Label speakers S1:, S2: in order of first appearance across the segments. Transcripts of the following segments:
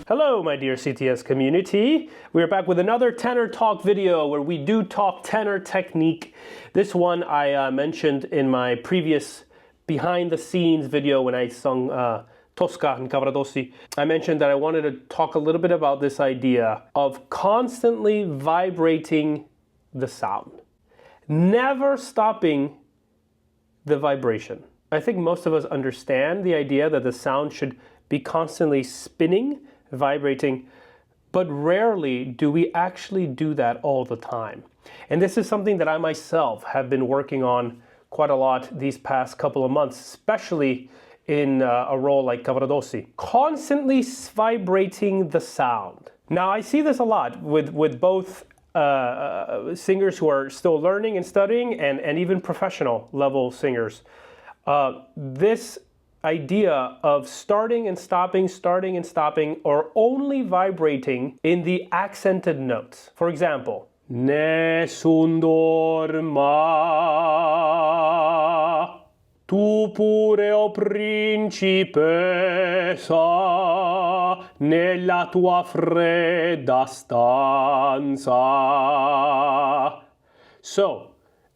S1: Hello, my dear CTS community. We are back with another tenor talk video where we do talk tenor technique. This one I mentioned in my previous behind the scenes video when I sung Tosca and Cavaradossi. I mentioned that I wanted to talk a little bit about this idea of constantly vibrating the sound, never stopping the vibration. I think most of us understand the idea that the sound should be constantly spinning, vibrating, but rarely do we actually do that all the time. And this is something that I myself have been working on quite a lot these past couple of months, especially in a role like Cavaradossi. Constantly vibrating the sound. Now I see this a lot with both singers who are still learning and studying and even professional level singers. This idea of starting and stopping, or only vibrating in the accented notes. For example, nessun dorma, tu pure o principessa, nella tua fredda stanza. So,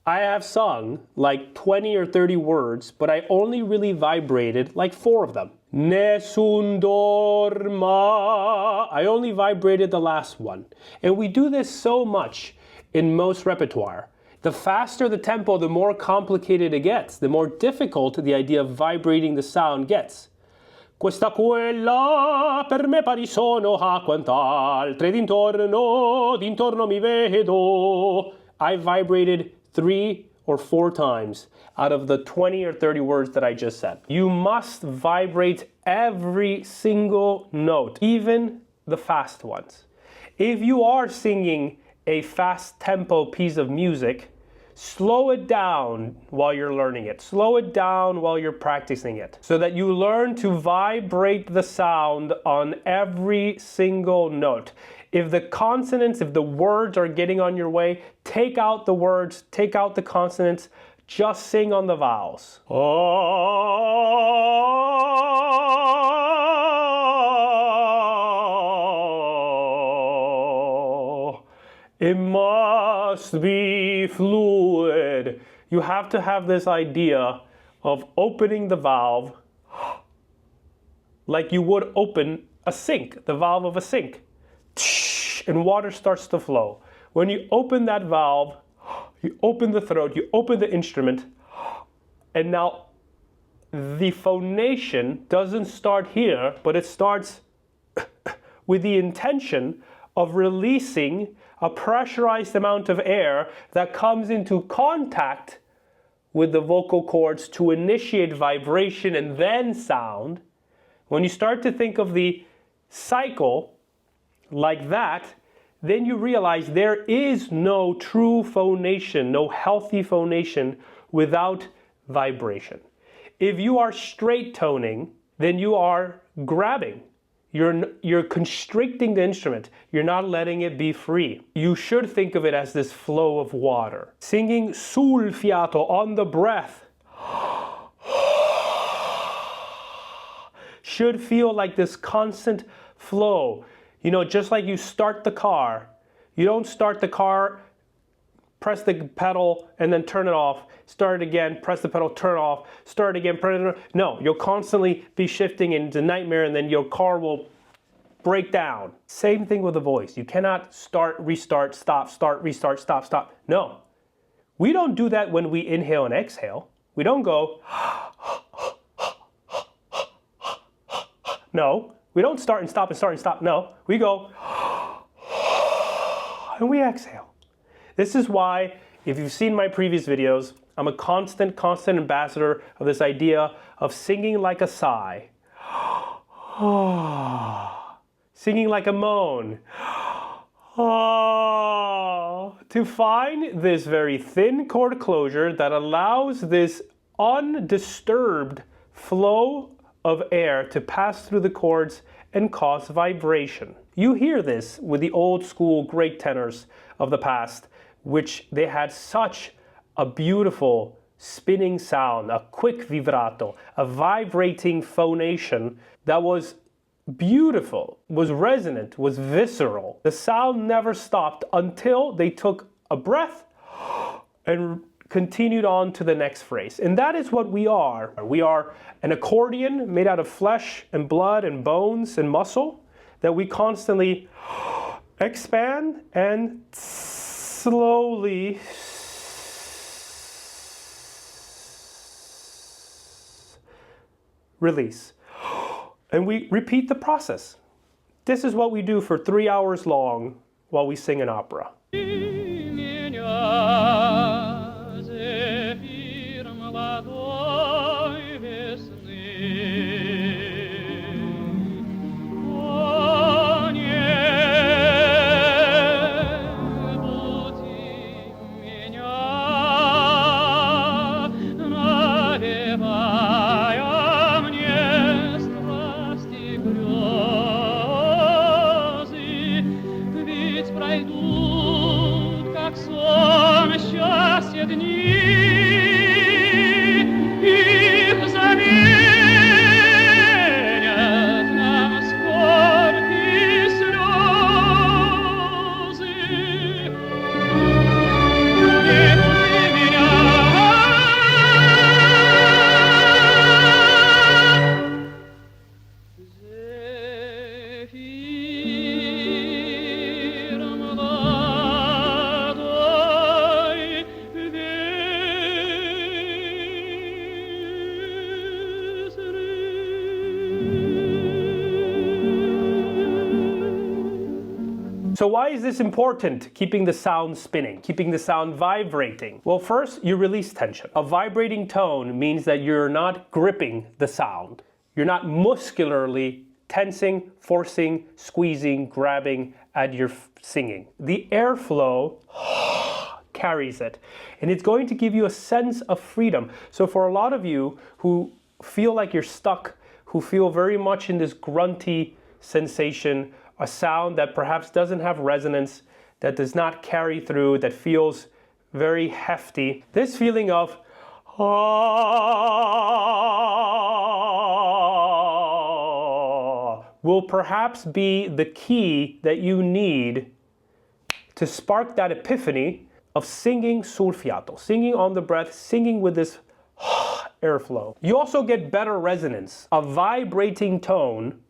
S1: I have sung like 20 or 30 words, but I only really vibrated like 4 of them. Nessun dorma. I only vibrated the last one. And we do this so much in most repertoire. The faster the tempo, the more complicated it gets, the more difficult the idea of vibrating the sound gets. Questa quella per me pari sono a quant'altre d'intorno mi vedo. I vibrated 3 or 4 times out of the 20 or 30 words that I just said. You must vibrate every single note, even the fast ones. If you are singing a fast tempo piece of music, slow it down while you're learning it. Slow it down while you're practicing it so that you learn to vibrate the sound on every single note. If the consonants, if the words are getting on your way, take out the words, take out the consonants, just sing on the vowels. Oh, it must be fluid. You have to have this idea of opening the valve like you would open a sink, the valve of a sink. And water starts to flow. When you open that valve, you open the throat, you open the instrument, and now the phonation doesn't start here, but it starts with the intention of releasing a pressurized amount of air that comes into contact with the vocal cords to initiate vibration and then sound. When you start to think of the cycle like that, then you realize there is no true phonation, no healthy phonation without vibration. If you are straight toning, then you are grabbing. You're constricting the instrument. You're not letting it be free. You should think of it as this flow of water. Singing sul fiato, on the breath, should feel like this constant flow. You know, just like you start the car. You don't start the car, press the pedal, and then turn it off. Start it again, press the pedal, turn it off. Start it again, press it. No, you'll constantly be shifting into nightmare, and then your car will break down. Same thing with the voice. You cannot start, restart, stop, start, restart, stop, stop. No. We don't do that when we inhale and exhale. We don't go, no. We don't start and stop and start and stop. No, we go and we exhale. This is why, if you've seen my previous videos, I'm a constant ambassador of this idea of singing like a sigh. Singing like a moan. To find this very thin chord closure that allows this undisturbed flow of air to pass through the chords and cause vibration. You hear this with the old school great tenors of the past, which they had such a beautiful spinning sound, a quick vibrato, a vibrating phonation that was beautiful, was resonant, was visceral. The sound never stopped until they took a breath and continued on to the next phrase. And that is what we are. We are an accordion made out of flesh and blood and bones and muscle that we constantly expand and slowly release. And we repeat the process. This is what we do for 3 hours long while we sing an opera. So why is this important, keeping the sound spinning, keeping the sound vibrating? Well, first, you release tension. A vibrating tone means that you're not gripping the sound. You're not muscularly tensing, forcing, squeezing, grabbing at your singing. The airflow carries it, and it's going to give you a sense of freedom. So for a lot of you who feel like you're stuck, who feel very much in this grunty sensation, a sound that perhaps doesn't have resonance, that does not carry through, that feels very hefty. This feeling of will perhaps be the key that you need to spark that epiphany of singing sul fiato, singing on the breath, singing with this airflow. You also get better resonance. A vibrating tone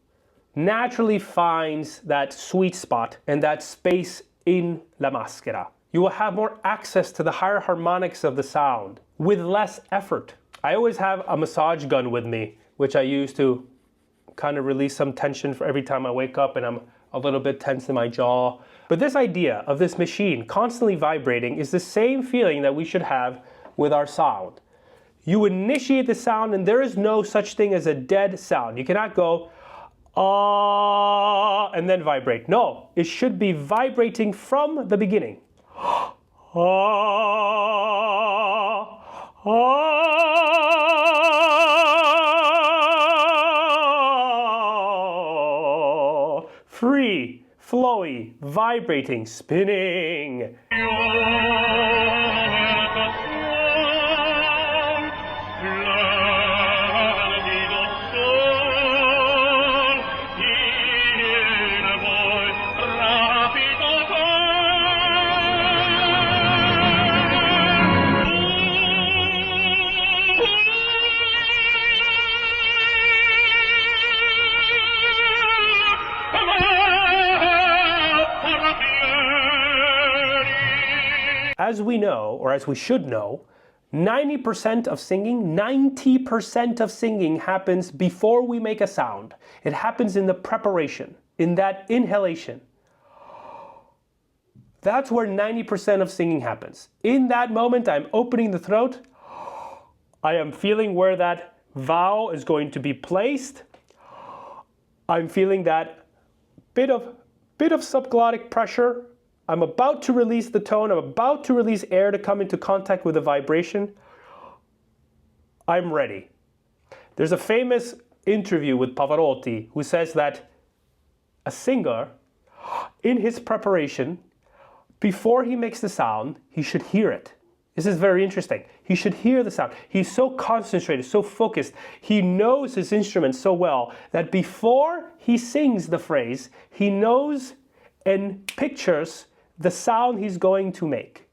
S1: naturally finds that sweet spot and that space in la maschera. You will have more access to the higher harmonics of the sound with less effort. I always have a massage gun with me, which I use to kind of release some tension for every time I wake up and I'm a little bit tense in my jaw. But this idea of this machine constantly vibrating is the same feeling that we should have with our sound. You initiate the sound and there is no such thing as a dead sound. You cannot go and then vibrate. No, it should be vibrating from the beginning. Free, flowy, vibrating, spinning. As we know, or as we should know, 90% of singing happens before we make a sound. It happens in the preparation, in that inhalation. That's where 90% of singing happens. In that moment, I'm opening the throat. I am feeling where that vowel is going to be placed. I'm feeling that bit of subglottic pressure. I'm about to release the tone. I'm about to release air to come into contact with the vibration. I'm ready. There's a famous interview with Pavarotti who says that a singer, in his preparation, before he makes the sound, he should hear it. This is very interesting. He should hear the sound. He's so concentrated, so focused. He knows his instrument so well that before he sings the phrase, he knows and pictures the sound he's going to make.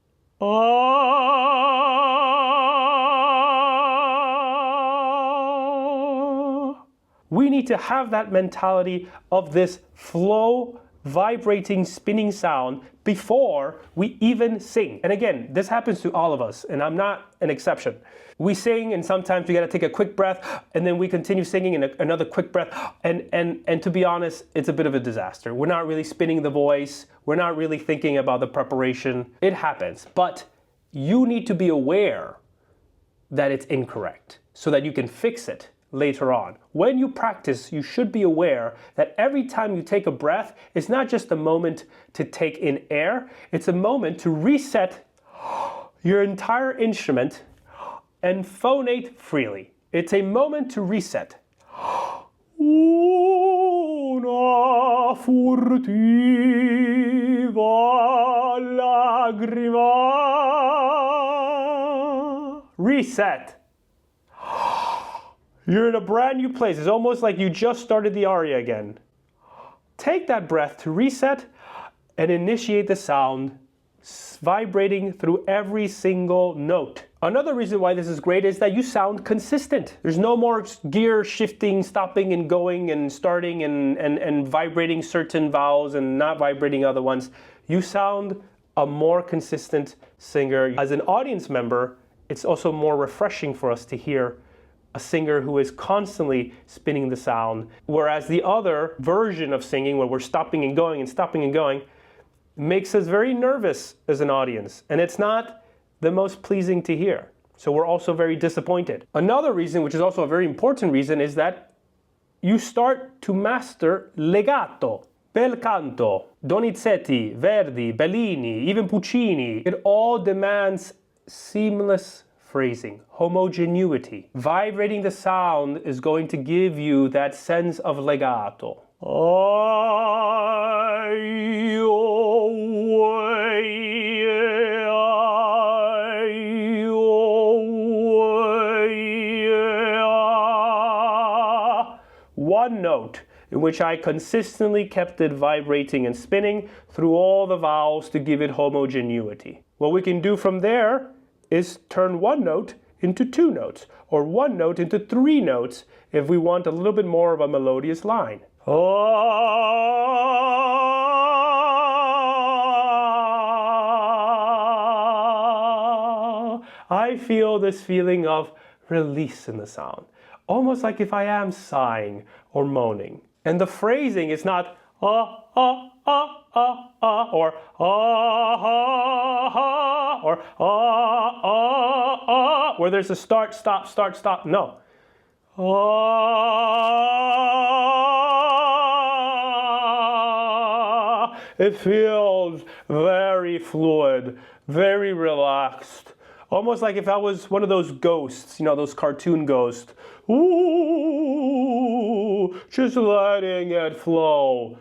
S1: We need to have that mentality of this flow, vibrating, spinning sound before we even sing. And again, this happens to all of us, and I'm not an exception. We sing, and sometimes we gotta take a quick breath, and then we continue singing, and another quick breath, and to be honest, it's a bit of a disaster. We're not really spinning the voice, we're not really thinking about the preparation. It happens, but you need to be aware that it's incorrect so that you can fix it later on. When you practice, you should be aware that every time you take a breath, it's not just a moment to take in air, it's a moment to reset your entire instrument and phonate freely. It's a moment to reset. Una furtiva lagrima. Reset. You're in a brand new place. It's almost like you just started the aria again. Take that breath to reset and initiate the sound, vibrating through every single note. Another reason why this is great is that you sound consistent. There's no more gear shifting, stopping and going and starting and vibrating certain vowels and not vibrating other ones. You sound a more consistent singer. As an audience member, it's also more refreshing for us to hear a singer who is constantly spinning the sound, whereas the other version of singing, where we're stopping and going and stopping and going, makes us very nervous as an audience, and it's not the most pleasing to hear. So we're also very disappointed. Another reason, which is also a very important reason, is that you start to master legato, bel canto, Donizetti, Verdi, Bellini, even Puccini. It all demands seamless phrasing, homogeneity. Vibrating the sound is going to give you that sense of legato. One note in which I consistently kept it vibrating and spinning through all the vowels to give it homogeneity. What we can do from there is turn one note into two notes, or one note into three notes if we want a little bit more of a melodious line. I feel this feeling of release in the sound, almost like if I am sighing or moaning. And the phrasing is not or where there's a start, stop, start, stop. No. It feels very fluid, very relaxed. Almost like if I was one of those ghosts, you know, those cartoon ghosts. Ooh, just letting it flow.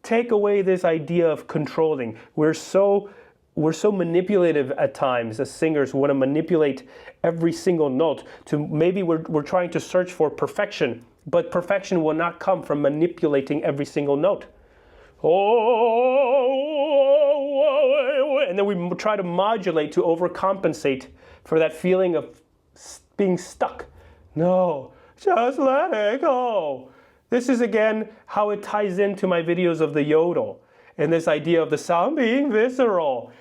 S1: Take away this idea of controlling. We're so manipulative at times as singers. We want to manipulate every single note to maybe we're trying to search for perfection, but perfection will not come from manipulating every single note. And then we try to modulate to overcompensate for that feeling of being stuck. No, just let it go. This is again how it ties into my videos of the yodel and this idea of the sound being visceral.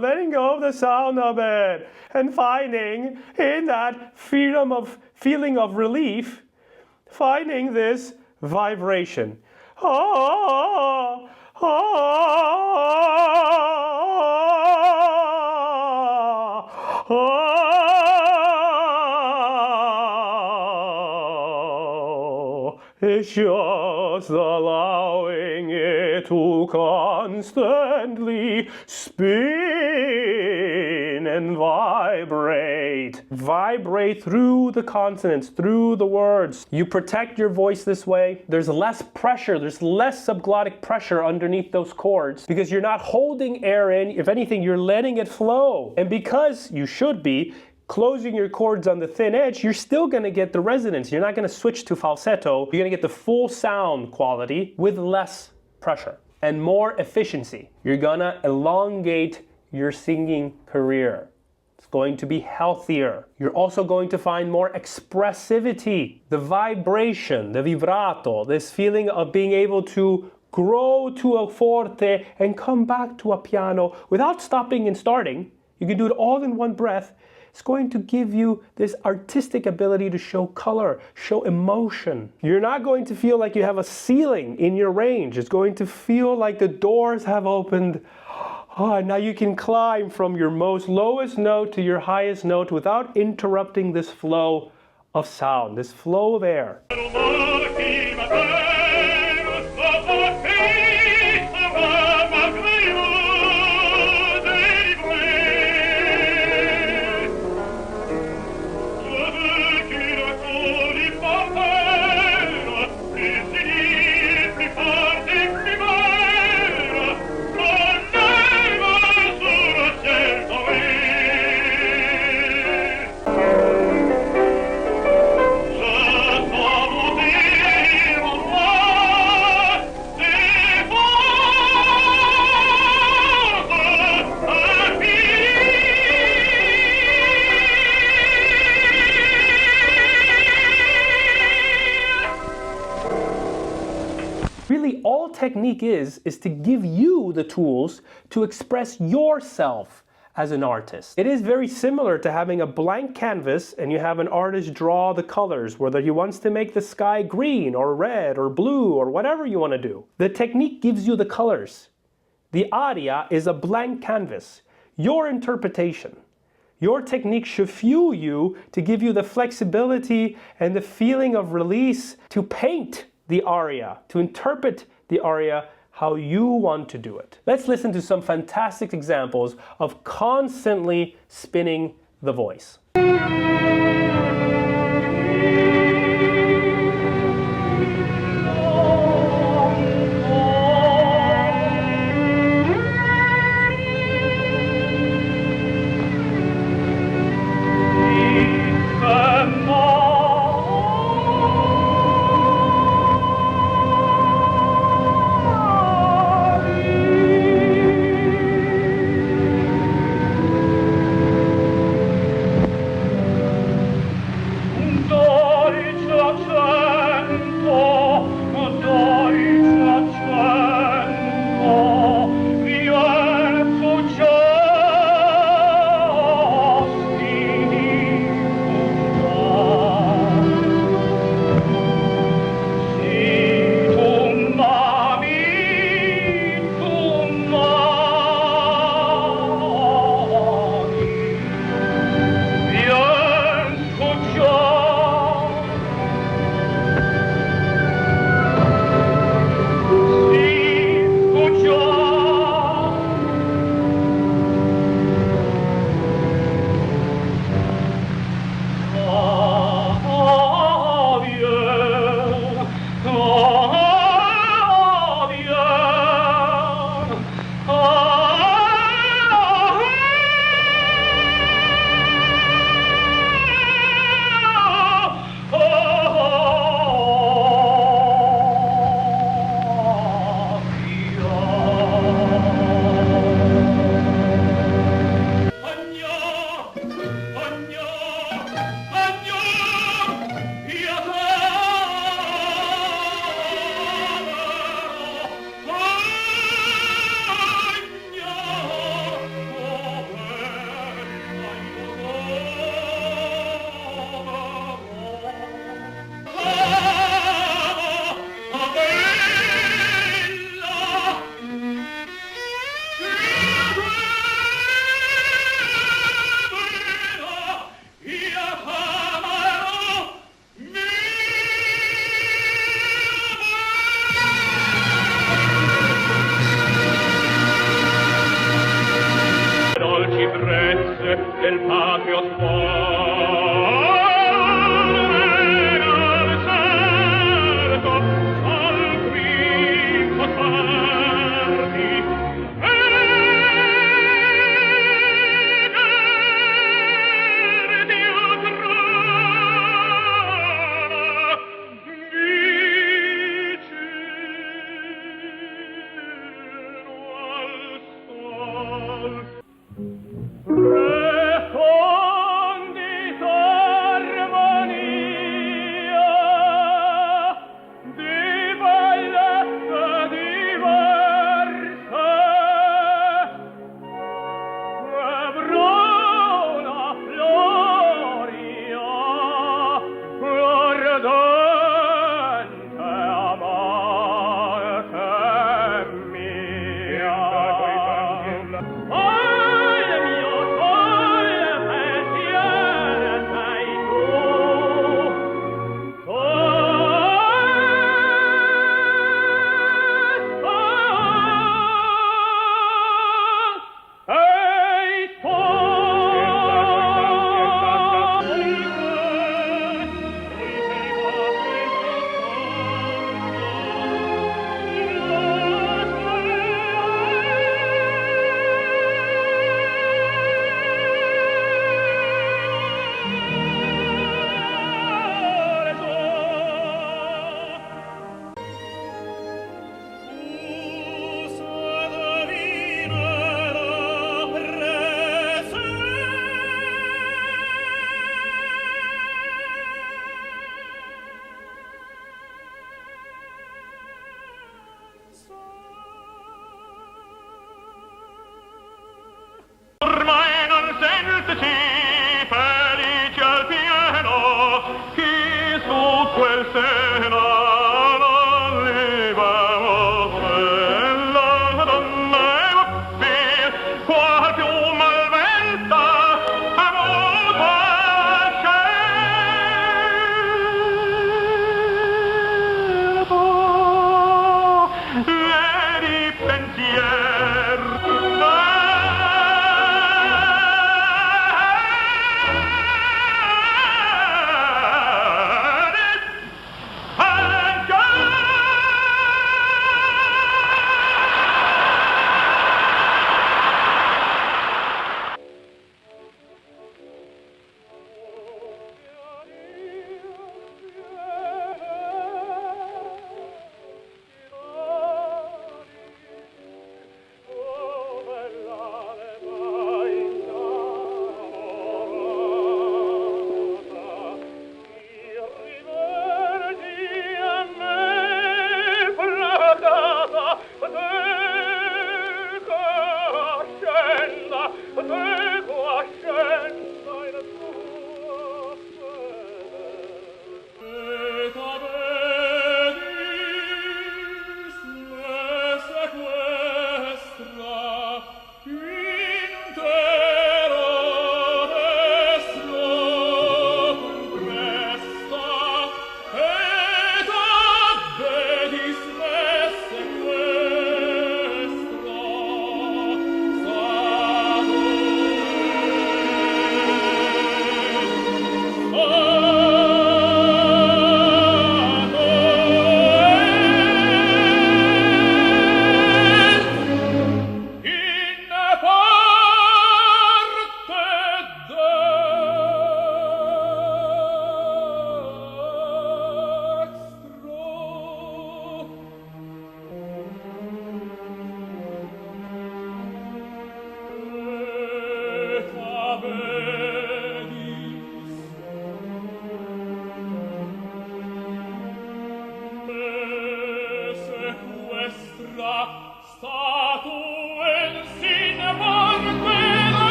S1: Letting go of the sound of it and finding in that feeling of relief, finding this vibration. It's just allowing it to constantly spin and vibrate. Vibrate through the consonants, through the words. You protect your voice this way. There's less pressure, there's less subglottic pressure underneath those chords because you're not holding air in. If anything, you're letting it flow. And because you should be closing your chords on the thin edge, you're still going to get the resonance. You're not going to switch to falsetto. You're going to get the full sound quality with less pressure and more efficiency. You're going to elongate your singing career. It's going to be healthier. You're also going to find more expressivity, the vibration, the vibrato, this feeling of being able to grow to a forte and come back to a piano without stopping and starting. You can do it all in one breath. It's going to give you this artistic ability to show color, show emotion. You're not going to feel like you have a ceiling in your range. It's going to feel like the doors have opened. Oh, now you can climb from your most lowest note to your highest note without interrupting this flow of sound, this flow of air. Really, all technique is to give you the tools to express yourself as an artist. It is very similar to having a blank canvas and you have an artist draw the colors, whether he wants to make the sky green or red or blue or whatever you want to do. The technique gives you the colors. The aria is a blank canvas. Your interpretation. Your technique should fuel you to give you the flexibility and the feeling of release to paint the aria, to interpret the aria how you want to do it. Let's listen to some fantastic examples of constantly spinning the voice.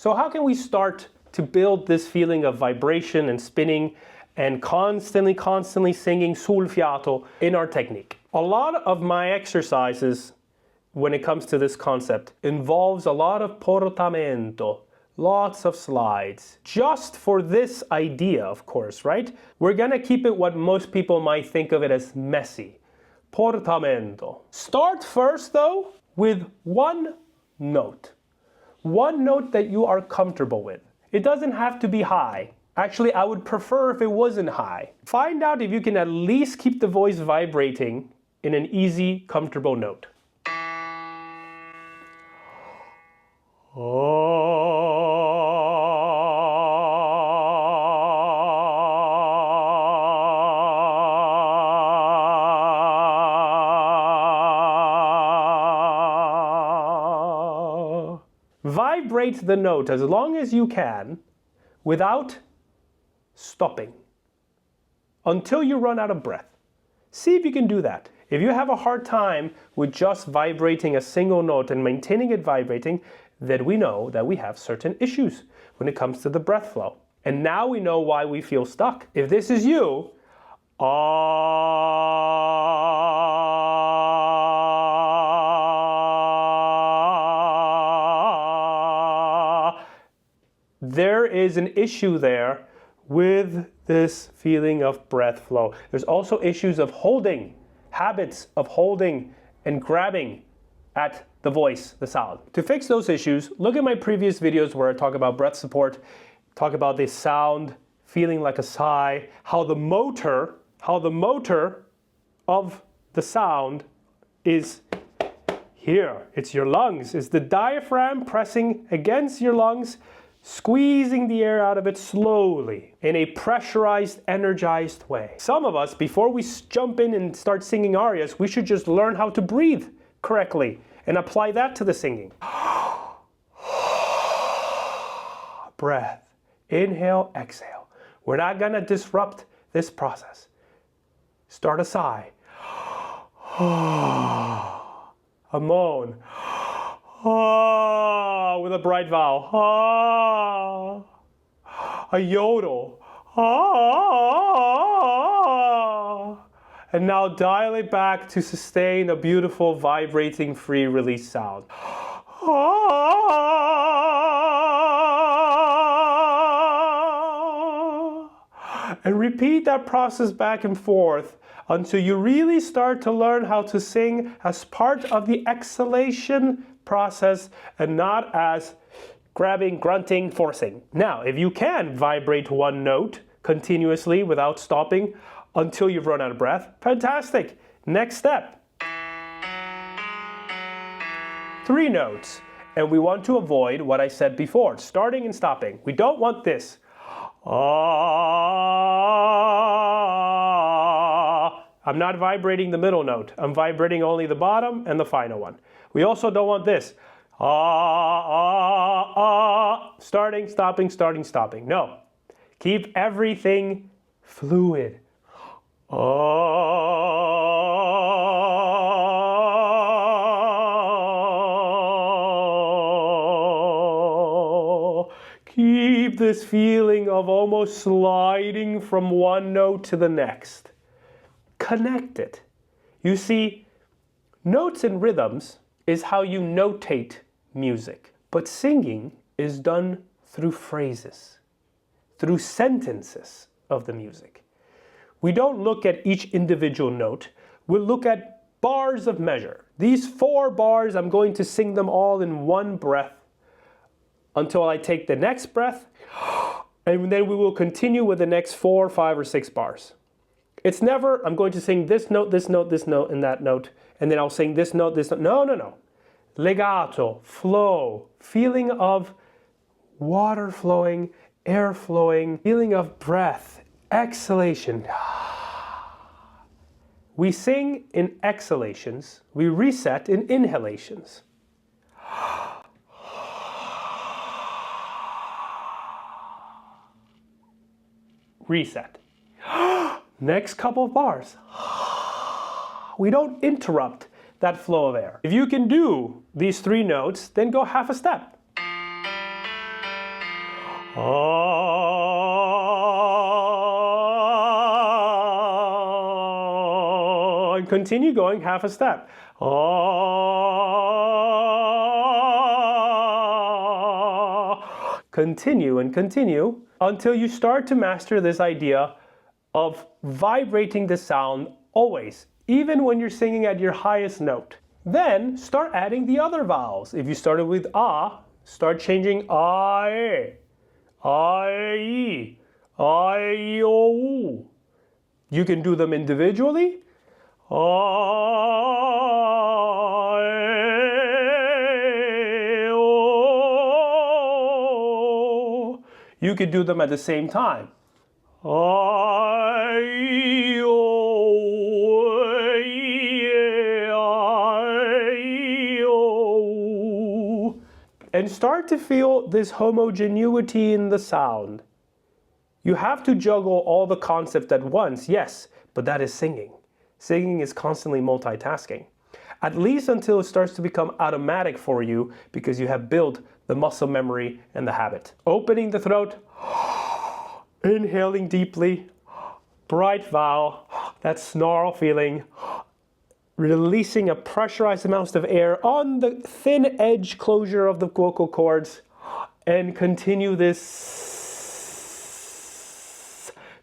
S1: So how can we start to build this feeling of vibration and spinning and constantly singing sul fiato in our technique? A lot of my exercises when it comes to this concept involves a lot of portamento, lots of slides, just for this idea, of course, right? We're gonna keep it what most people might think of it as messy. Portamento. Start first though with one note. One note that you are comfortable with. It doesn't have to be high. Actually, I would prefer if it wasn't high. Find out if you can at least keep the voice vibrating in an easy, comfortable note. Vibrate the note as long as you can without stopping until you run out of breath. See if you can do that. If you have a hard time with just vibrating a single note and maintaining it vibrating, then we know that we have certain issues when it comes to the breath flow. And now we know why we feel stuck. If this is you, there is an issue there with this feeling of breath flow. There's also issues of holding, habits of holding and grabbing at the voice, the sound. To fix those issues, look at my previous videos where I talk about breath support, talk about the sound feeling like a sigh, how the motor of the sound is here. It's your lungs. It's the diaphragm pressing against your lungs, squeezing the air out of it slowly in a pressurized, energized way. Some of us, before we jump in and start singing arias, we should just learn how to breathe correctly and apply that to the singing. Breath. Inhale, exhale. We're not gonna disrupt this process. Start a sigh. A moan. ah, with a bright vowel. Ah. A yodel. Ah. And now dial it back to sustain a beautiful vibrating free release sound. And repeat that process back and forth until you really start to learn how to sing as part of the exhalation process and not as grabbing, grunting, forcing. Now, if you can vibrate one note continuously without stopping until you've run out of breath, fantastic. Next step. 3 notes. And we want to avoid what I said before, starting and stopping. We don't want this. I'm not vibrating the middle note. I'm vibrating only the bottom and the final one. We also don't want this. Starting, stopping, starting, stopping. No. Keep everything fluid. Keep this feeling of almost sliding from one note to the next. Connect it. You see, notes and rhythms is how you notate music, but singing is done through phrases, through sentences of the music. We don't look at each individual note, we'll look at bars of measure. These 4 bars, I'm going to sing them all in one breath until I take the next breath, and then we will continue with the next 4, 5, or 6 bars. It's never, I'm going to sing this note, this note, this note, and that note, and then I'll sing this note, this note. No, no, no. Legato, flow, feeling of water flowing, air flowing, feeling of breath, exhalation. We sing in exhalations, we reset in inhalations. Reset. Next couple of bars. We don't interrupt that flow of air. If you can do these 3 notes, then go half a step. And continue going half a step. Continue and continue until you start to master this idea of vibrating the sound always, even when you're singing at your highest note. Then start adding the other vowels. If you started with ah, start changing I, I, I, o. You can do them individually. You could do them at the same time. And start to feel this homogeneity in the sound. You have to juggle all the concepts at once, yes, but that is singing. Singing is constantly multitasking. At least until it starts to become automatic for you because you have built the muscle memory and the habit. Opening the throat, inhaling deeply, bright vowel, that snarl feeling, releasing a pressurized amount of air on the thin edge closure of the vocal cords, and continue this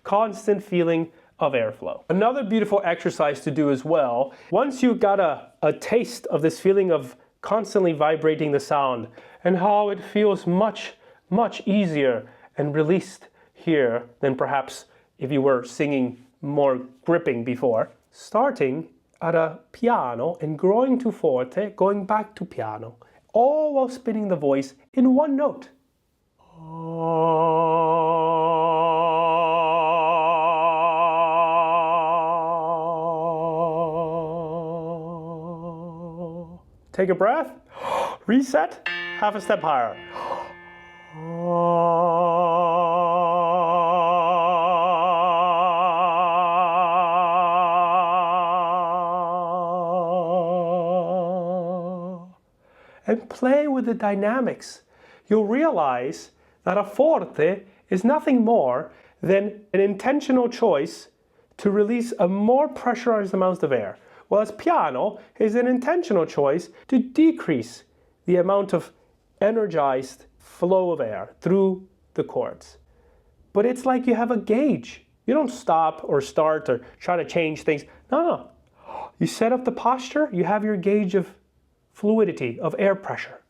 S1: constant feeling of airflow. Another beautiful exercise to do as well, once you've got a taste of this feeling of constantly vibrating the sound and how it feels much, much easier and released here than perhaps if you were singing more gripping before, starting at a piano and growing to forte, going back to piano, all while spinning the voice in one note. Take a breath, reset, half a step higher. and play with the dynamics. You'll realize that a forte is nothing more than an intentional choice to release a more pressurized amount of air, whereas piano is an intentional choice to decrease the amount of energized flow of air through the chords. But it's like you have a gauge. You don't stop or start or try to change things. No. You set up the posture, you have your gauge of fluidity, of air pressure.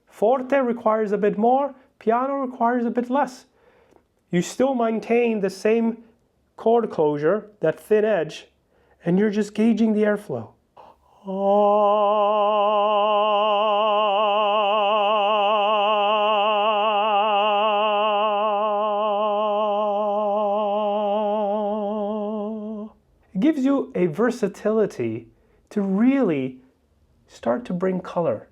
S1: Forte requires a bit more, piano requires a bit less. You still maintain the same chord closure, that thin edge, and you're just gauging the airflow. It gives you a versatility to really start to bring color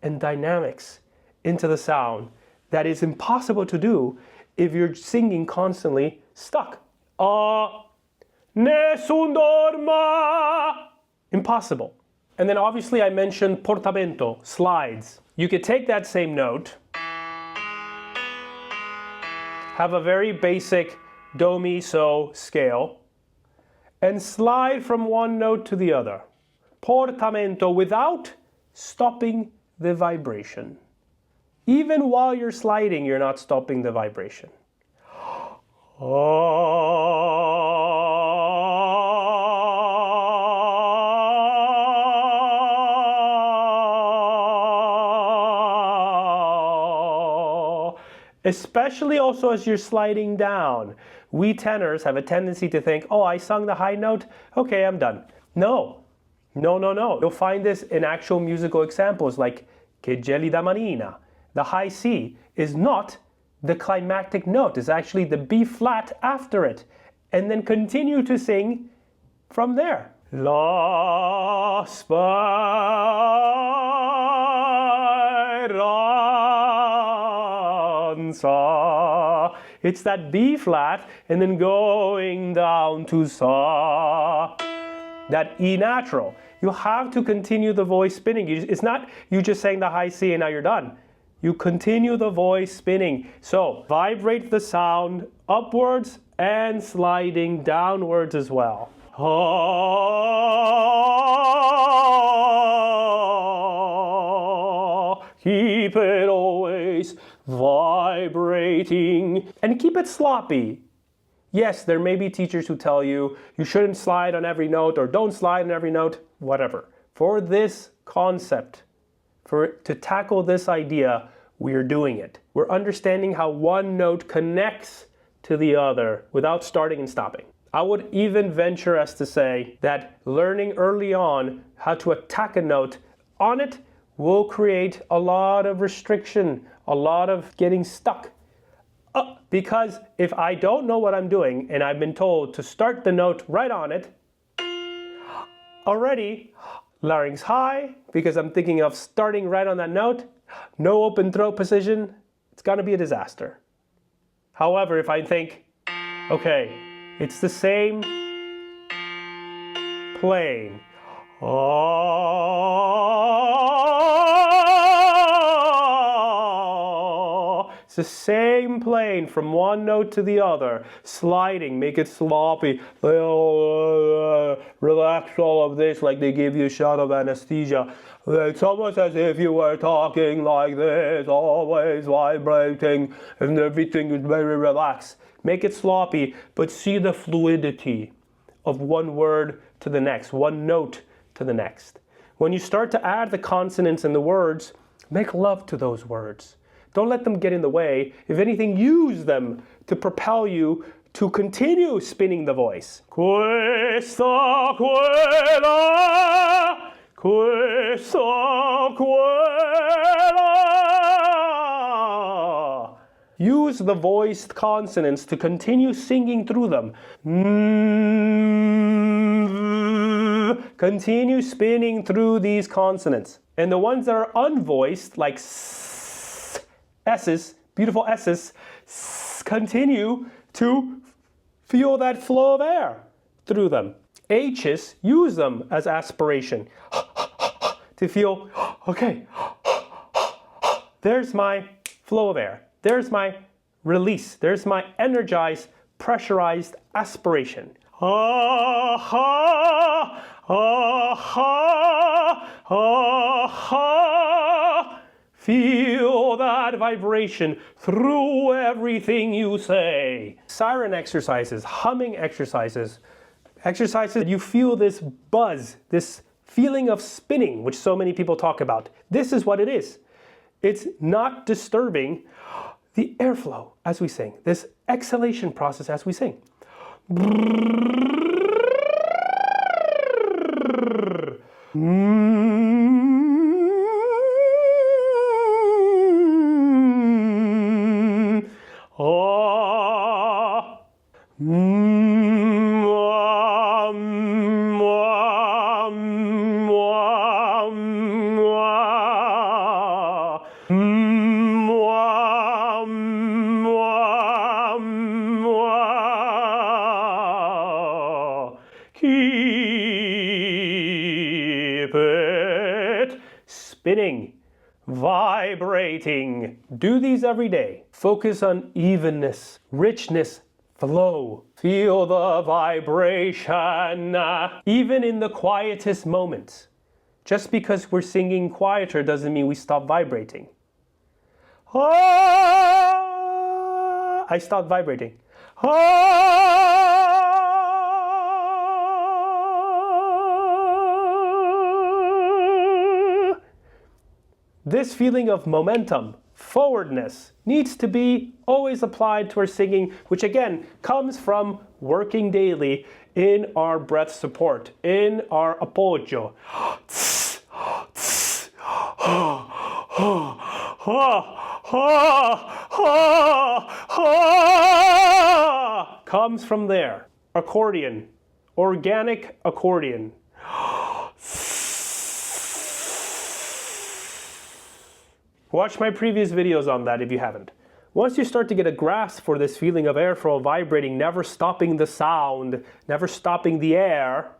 S1: and dynamics into the sound that is impossible to do if you're singing constantly stuck. Nessun dorma. Impossible. And then obviously I mentioned portamento, slides. You could take that same note, have a very basic do, mi, so scale, and slide from one note to the other. Portamento without stopping the vibration. Even while you're sliding, you're not stopping the vibration. Especially also as you're sliding down. We tenors have a tendency to think, oh, I sung the high note, okay, I'm done. No. You'll find this in actual musical examples like Che gelida manina. The high C is not the climactic note, it's actually the B flat after it. And then continue to sing from there. La speranza. It's that B flat and then going down to Sa. That E natural. You have to continue the voice spinning. It's not you just saying the high C and now you're done. You continue the voice spinning. So vibrate the sound upwards and sliding downwards as well. Keep it always vibrating. And keep it sloppy. Yes, there may be teachers who tell you you shouldn't slide on every note or don't slide on every note, whatever. For this concept, to tackle this idea, we're doing it. We're understanding how one note connects to the other without starting and stopping. I would even venture as to say that learning early on how to attack a note on it will create a lot of restriction, a lot of getting stuck. Because if I don't know what I'm doing and I've been told to start the note right on it, already larynx high because I'm thinking of starting right on that note, no open throat position, it's gonna be a disaster. However, if I think, okay, it's the same plane. It's the same plane from one note to the other, sliding, make it sloppy, relax all of this like they give you a shot of anesthesia. It's almost as if you were talking like this, always vibrating, and everything is very relaxed. Make it sloppy, but see the fluidity of one word to the next, one note to the next. When you start to add the consonants and the words, make love to those words. Don't let them get in the way. If anything, use them to propel you to continue spinning the voice. Questa, quella, questa, quella. Use the voiced consonants to continue singing through them. Continue spinning through these consonants. And the ones that are unvoiced, like S's, beautiful S's, continue to feel that flow of air through them. H's, use them as aspiration to feel, okay, There's my flow of air. There's my release. There's my energized, pressurized aspiration. Ah, ha, ah, ha, ah, ha. Feel that vibration through everything you say. Siren exercises, humming exercises, exercises you feel this buzz, this feeling of spinning, which so many people talk about. This is what it is. It's not disturbing the airflow as we sing, this exhalation process as we sing. Keep it spinning, vibrating. Do these every day. Focus on evenness, richness, flow. Feel the vibration, even in the quietest moments. Just because we're singing quieter doesn't mean we stop vibrating. Ah, I stopped vibrating. Ah, this feeling of momentum, forwardness, needs to be always applied to our singing, which again comes from working daily in our breath support, in our appoggio. Comes from there. Accordion, organic accordion. Watch my previous videos on that if you haven't. Once you start to get a grasp for this feeling of airflow vibrating, never stopping the sound, never stopping the air,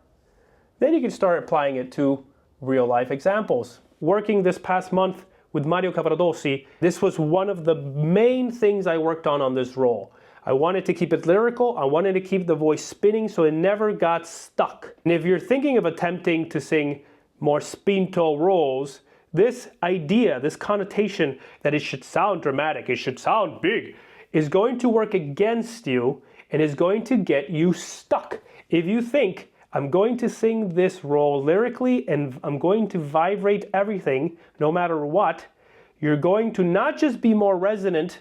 S1: then you can start applying it to real life examples. Working this past month with Mario Cavaradossi, this was one of the main things I worked on this role. I wanted to keep it lyrical, I wanted to keep the voice spinning so it never got stuck. And if you're thinking of attempting to sing more spinto roles, this idea, this connotation that it should sound dramatic, it should sound big, is going to work against you and is going to get you stuck. If you think, I'm going to sing this role lyrically and I'm going to vibrate everything no matter what, you're going to not just be more resonant,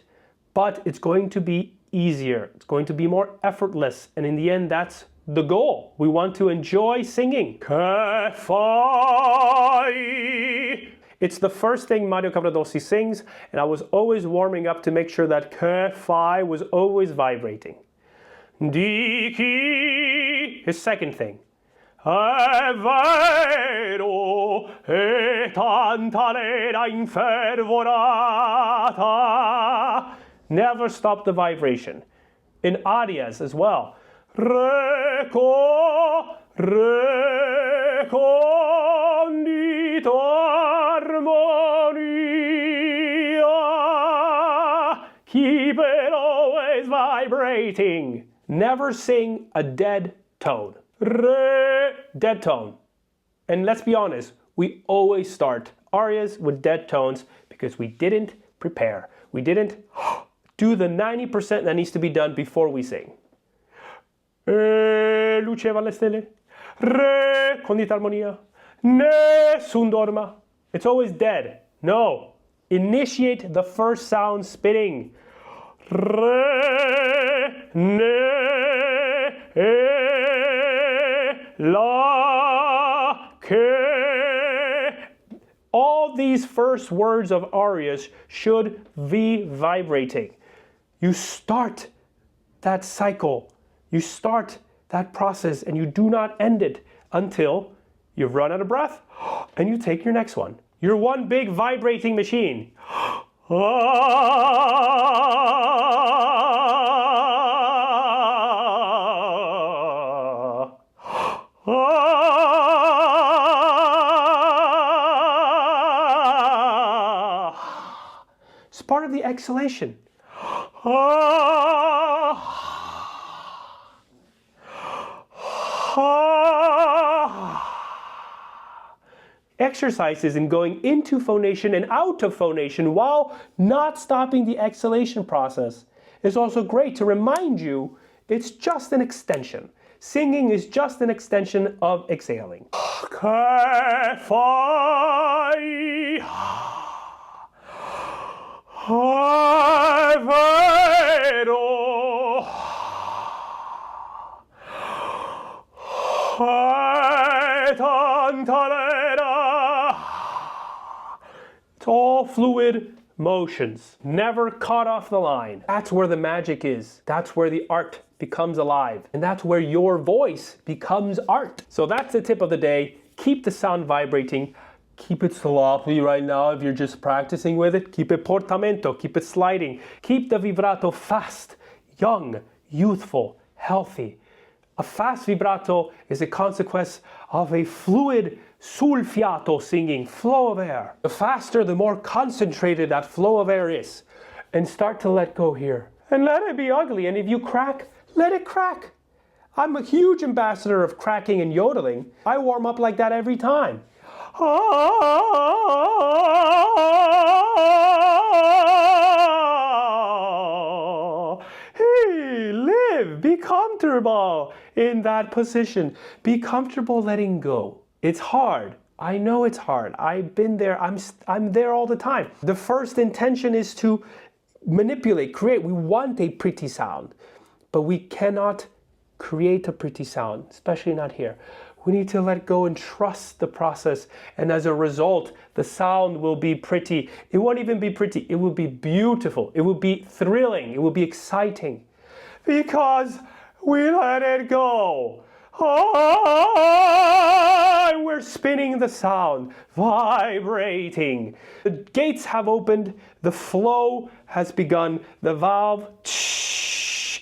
S1: but it's going to be easier. It's going to be more effortless. And in the end, that's the goal. We want to enjoy singing. Che fai? It's the first thing Mario Cavaradossi sings, and I was always warming up to make sure that che fai was always vibrating. Di chi? His second thing. È vero, e tanta nera infervorata. Never stop the vibration. In arias as well. Recondito armonia. Keep it always vibrating. Never sing a dead tone. Re, dead tone. And let's be honest, we always start arias with dead tones because we didn't prepare. We didn't do the 90% that needs to be done before we sing. Luceva le stelle, re condita armonia, nessun dorma. It's always dead. No. Initiate the first sound spinning. Re, ne, la, che. All these first words of arias should be vibrating. You start that cycle. You start that process and you do not end it until you've run out of breath and you take your next one. You're one big vibrating machine. part of the exhalation. Exercises in going into phonation and out of phonation while not stopping the exhalation process is also great to remind you it's just an extension. Singing is just an extension of exhaling. It's all fluid motions, never cut off the line. That's where the magic is. That's where the art becomes alive. And that's where your voice becomes art. So that's the tip of the day. Keep the sound vibrating. Keep it sloppy right now if you're just practicing with it. Keep it portamento, keep it sliding. Keep the vibrato fast, young, youthful, healthy. A fast vibrato is a consequence of a fluid sul fiato singing, flow of air. The faster, the more concentrated that flow of air is. And start to let go here. And let it be ugly. And if you crack, let it crack. I'm a huge ambassador of cracking and yodeling. I warm up like that every time. Hey, live, be comfortable in that position. Be comfortable letting go. It's hard. I know it's hard. I've been there. I'm there all the time. The first intention is to manipulate, create. We want a pretty sound, but we cannot create a pretty sound, especially not here. We need to let go and trust the process. And as a result, the sound will be pretty. It won't even be pretty. It will be beautiful. It will be thrilling. It will be exciting because we let it go. We're spinning the sound, vibrating. The gates have opened, the flow has begun, the valve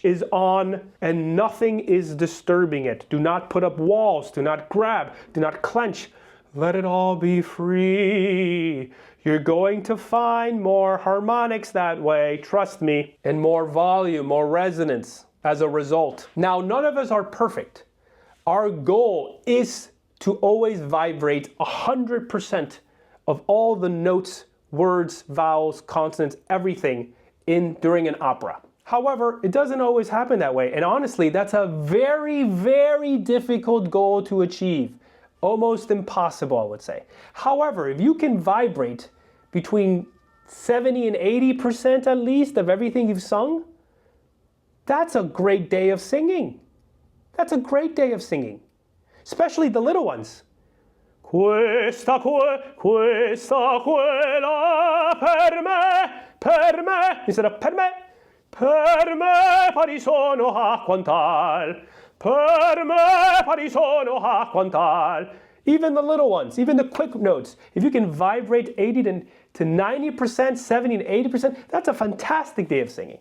S1: is on, and nothing is disturbing it. Do not put up walls, do not grab, do not clench. Let it all be free. You're going to find more harmonics that way, trust me, and more volume, more resonance as a result. Now, none of us are perfect. Our goal is to always vibrate 100% of all the notes, words, vowels, consonants, everything during an opera. However, it doesn't always happen that way. And honestly, that's a very, very difficult goal to achieve. Almost impossible, I would say. However, if you can vibrate between 70 and 80% at least of everything you've sung, that's a great day of singing. That's a great day of singing, especially the little ones. Questa quella per me, instead of per me pari sono a quantal, per me pari sono a quantal. Even the little ones, even the quick notes, if you can vibrate 80 to 90%, 70 and 80%, that's a fantastic day of singing.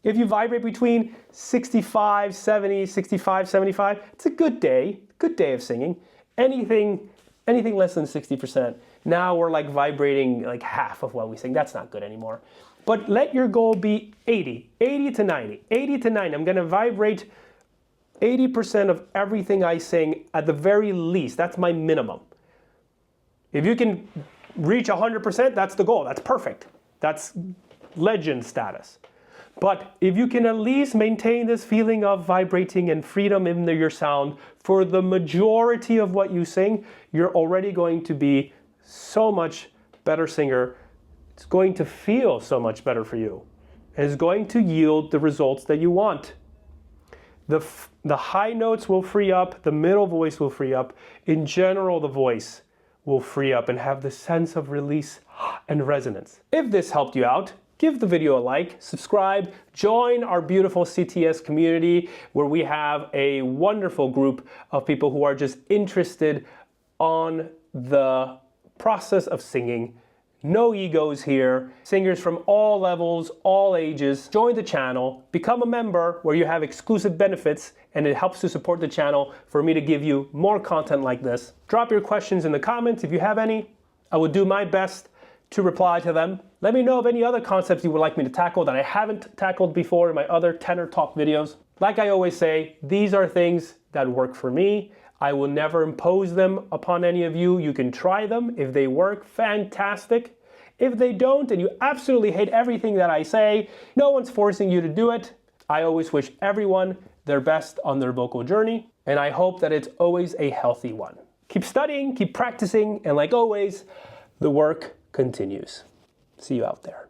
S1: If you vibrate between 65, 70, 65, 75, it's a good day of singing. Anything less than 60%, now we're like vibrating like half of what we sing. That's not good anymore. But let your goal be 80 to 90, 80 to 90. I'm gonna vibrate 80% of everything I sing at the very least. That's my minimum. If you can reach 100%, that's the goal. That's perfect. That's legend status. But if you can at least maintain this feeling of vibrating and freedom in your sound for the majority of what you sing, you're already going to be so much better singer. It's going to feel so much better for you. And it's going to yield the results that you want. The high notes will free up, the middle voice will free up. In general, the voice will free up and have the sense of release and resonance. If this helped you out, give the video a like, subscribe, join our beautiful CTS community where we have a wonderful group of people who are just interested on the process of singing. No egos here, singers from all levels, all ages. Join the channel, become a member where you have exclusive benefits and it helps to support the channel for me to give you more content like this. Drop your questions in the comments if you have any. I will do my best to reply to them. Let me know of any other concepts you would like me to tackle that I haven't tackled before in my other tenor talk videos. Like I always say, these are things that work for me. I will never impose them upon any of you. You can try them. If they work, fantastic. If they don't, and you absolutely hate everything that I say, no one's forcing you to do it. I always wish everyone their best on their vocal journey, and I hope that it's always a healthy one. Keep studying, keep practicing, and like always, the work continues. See you out there.